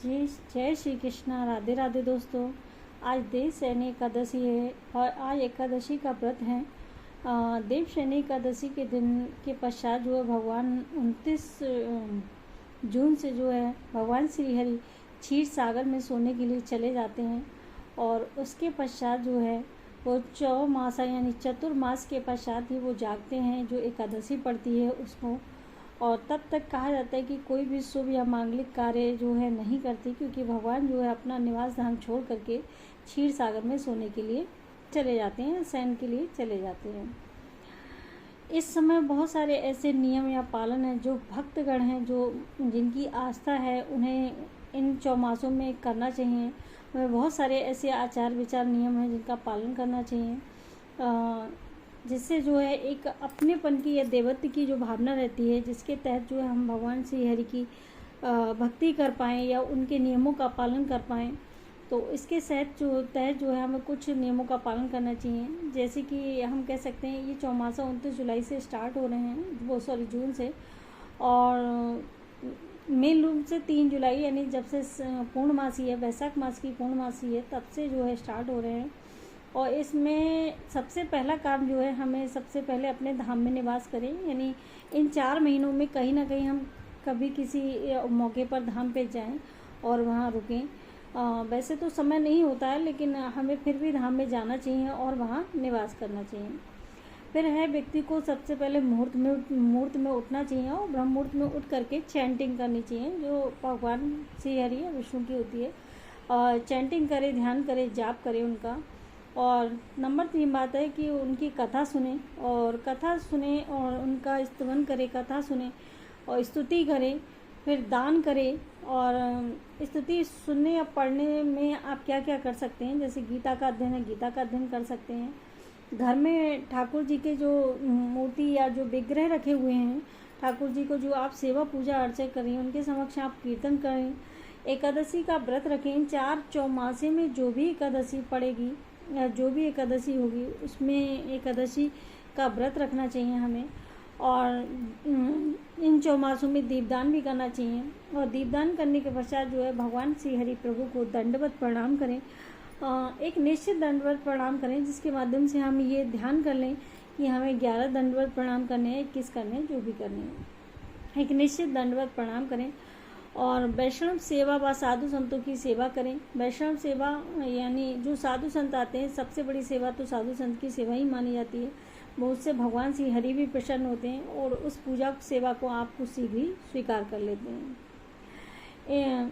जी, जय श्री कृष्णा। राधे राधे दोस्तों। आज देवशयनी एकादशी है और आज एकादशी का व्रत है। देवशयनी एकादशी के दिन के पश्चात जो है भगवान 29 जून से जो है भगवान श्री हरि क्षीर सागर में सोने के लिए चले जाते हैं और उसके पश्चात जो है वो चौमासा यानी चतुर्मास के पश्चात ही वो जागते हैं जो एकादशी पड़ती है उसको। और तब तक कहा जाता है कि कोई भी शुभ या मांगलिक कार्य जो है नहीं करती, क्योंकि भगवान जो है अपना निवास धाम छोड़ करके क्षीर सागर में सोने के लिए चले जाते हैं, शयन के लिए चले जाते हैं। इस समय बहुत सारे ऐसे नियम या पालन हैं जो भक्तगण हैं, जो जिनकी आस्था है, उन्हें इन चौमासों में करना चाहिए। बहुत सारे ऐसे आचार विचार नियम हैं जिनका पालन करना चाहिए, जिससे जो है एक अपनेपन की या देवत्व की जो भावना रहती है, जिसके तहत जो है हम भगवान श्री हरि की भक्ति कर पाएँ या उनके नियमों का पालन कर पाएँ। तो इसके तहत जो है हमें कुछ नियमों का पालन करना चाहिए। जैसे कि हम कह सकते हैं ये चौमासा 29 जुलाई से स्टार्ट हो रहे हैं, जून से, और मेन रूप से 3 जुलाई यानी जब से पूर्णमासी है, वैशाख मास की पूर्णमासी है, तब से जो है स्टार्ट हो रहे हैं। और इसमें सबसे पहला काम जो है हमें सबसे पहले अपने धाम में निवास करें, यानी इन 4 महीनों में कहीं ना कहीं हम कभी किसी मौके पर धाम पे जाएं और वहाँ रुकें। वैसे तो समय नहीं होता है, लेकिन हमें फिर भी धाम में जाना चाहिए और वहाँ निवास करना चाहिए। फिर है व्यक्ति को सबसे पहले मुहूर्त में उठना चाहिए और ब्रह्म मुहूर्त में उठ करके चैंटिंग करनी चाहिए, जो भगवान श्री हरि या विष्णु की होती है। चैंटिंग करे, ध्यान करे, जाप करे उनका। और नंबर 3 बात है कि उनकी कथा सुने और उनका स्तवन करे, कथा सुने और स्तुति करें, फिर दान करें। और स्तुति सुनने या पढ़ने में आप क्या क्या कर सकते हैं, जैसे गीता का अध्ययन है, गीता का अध्ययन कर सकते हैं। घर में ठाकुर जी के जो मूर्ति या जो विग्रह रखे हुए हैं, ठाकुर जी को जो आप सेवा पूजा अर्चना करें, उनके समक्ष आप कीर्तन करें। एकादशी का व्रत रखें। 4 चौमासे में जो भी एकादशी पड़ेगी या जो भी एकादशी होगी उसमें एकादशी का व्रत रखना चाहिए हमें। और इन चौमासों में दीपदान भी करना चाहिए। और दीपदान करने के पश्चात जो है भगवान श्री हरि प्रभु को दंडवत प्रणाम करें। एक निश्चित दंडवत प्रणाम करें, जिसके माध्यम से हम ये ध्यान कर लें कि हमें 11 दंडवत प्रणाम करने हैं, 21 करने हैं, जो भी करने हैं। एक निश्चित दंडवत प्रणाम करें और वैष्णव सेवा व साधु संतों की सेवा करें। वैष्णव सेवा यानी जो साधु संत आते हैं, सबसे बड़ी सेवा तो साधु संत की सेवा ही मानी जाती है। वो उससे भगवान श्री हरि भी प्रसन्न होते हैं और उस पूजा सेवा को आप कुछ शीघ्र ही स्वीकार कर लेते हैं।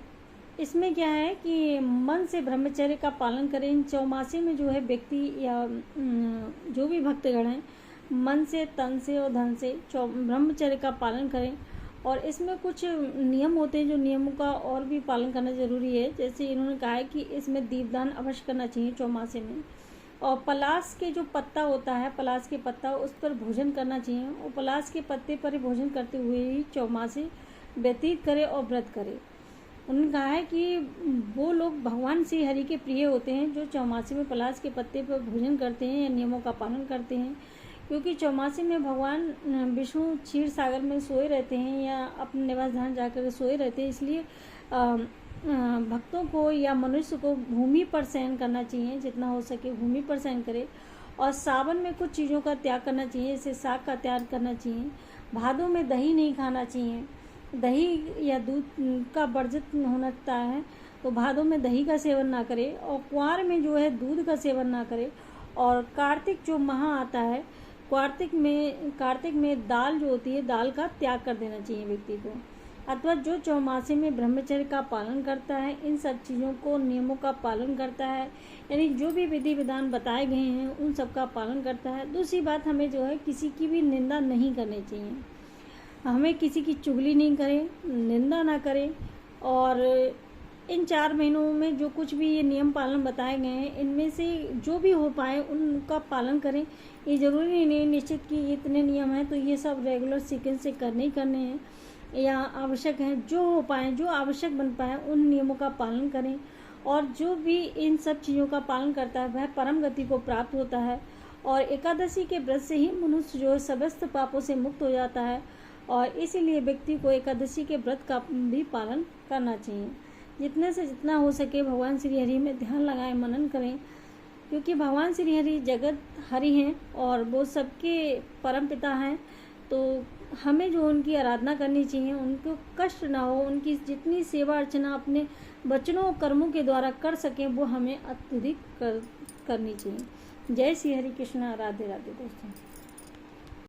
इसमें क्या है कि मन से ब्रह्मचर्य का पालन करें। इन चौमासे में जो है व्यक्ति या जो भी भक्तगण हैं, मन से, तन से और धन से ब्रह्मचर्य का पालन करें। और इसमें कुछ नियम होते हैं, जो नियमों का और भी पालन करना जरूरी है। जैसे इन्होंने कहा है कि इसमें दीपदान अवश्य करना चाहिए चौमासे में। और पलाश के जो पत्ता होता है, पलाश के पत्ता, उस पर भोजन करना चाहिए और पलाश के पत्ते पर भोजन करते हुए ही चौमासे व्यतीत करे और व्रत करे। उन्होंने कहा है कि वो लोग भगवान श्री हरि के प्रिय होते हैं जो चौमासे में पलाश के पत्ते पर भोजन करते हैं या नियमों का पालन करते हैं, क्योंकि चौमासे में भगवान विष्णु क्षीर सागर में सोए रहते हैं या अपने निवास स्थान जाकर सोए रहते हैं। इसलिए भक्तों को या मनुष्य को भूमि पर शयन करना चाहिए, जितना हो सके भूमि पर शयन करे। और सावन में कुछ चीज़ों का त्याग करना चाहिए, जैसे साग का त्याग करना चाहिए। भादों में दही नहीं खाना चाहिए, दही या दूध का वर्जित होता है, तो भादों में दही का सेवन ना करे। और कुंवार में जो है दूध का सेवन ना करे। और कार्तिक जो माह आता है, कार्तिक में दाल जो होती है, दाल का त्याग कर देना चाहिए व्यक्ति को। अथवा जो चौमासे में ब्रह्मचर्य का पालन करता है, इन सब चीज़ों को, नियमों का पालन करता है, यानी जो भी विधि विधान बताए गए हैं उन सब का पालन करता है। दूसरी बात, हमें जो है किसी की भी निंदा नहीं करनी चाहिए। हमें किसी की चुगली नहीं करें, निंदा ना करें। और इन 4 महीनों में जो कुछ भी ये नियम पालन बताए गए हैं, इनमें से जो भी हो पाए उनका पालन करें। ये ज़रूरी नहीं निश्चित कि इतने नियम हैं तो ये सब रेगुलर सीक्वेंस से करने ही करने हैं या आवश्यक हैं। जो हो पाए, जो आवश्यक बन पाए, उन नियमों का पालन करें। और जो भी इन सब चीज़ों का पालन करता है वह परम गति को प्राप्त होता है। और एकादशी के व्रत से ही मनुष्य जो है समस्त पापों से मुक्त हो जाता है। और इसीलिए व्यक्ति को एकादशी के व्रत का भी पालन करना चाहिए। जितने से जितना हो सके भगवान श्री हरि में ध्यान लगाएं, मनन करें, क्योंकि भगवान श्री हरि जगत हरि हैं और वो सबके परम पिता हैं। तो हमें जो उनकी आराधना करनी चाहिए, उनको कष्ट ना हो, उनकी जितनी सेवा अर्चना अपने वचनों और कर्मों के द्वारा कर सकें वो हमें अत्यधिक करनी चाहिए। जय श्री हरि कृष्णा। राधे राधे दोस्तों।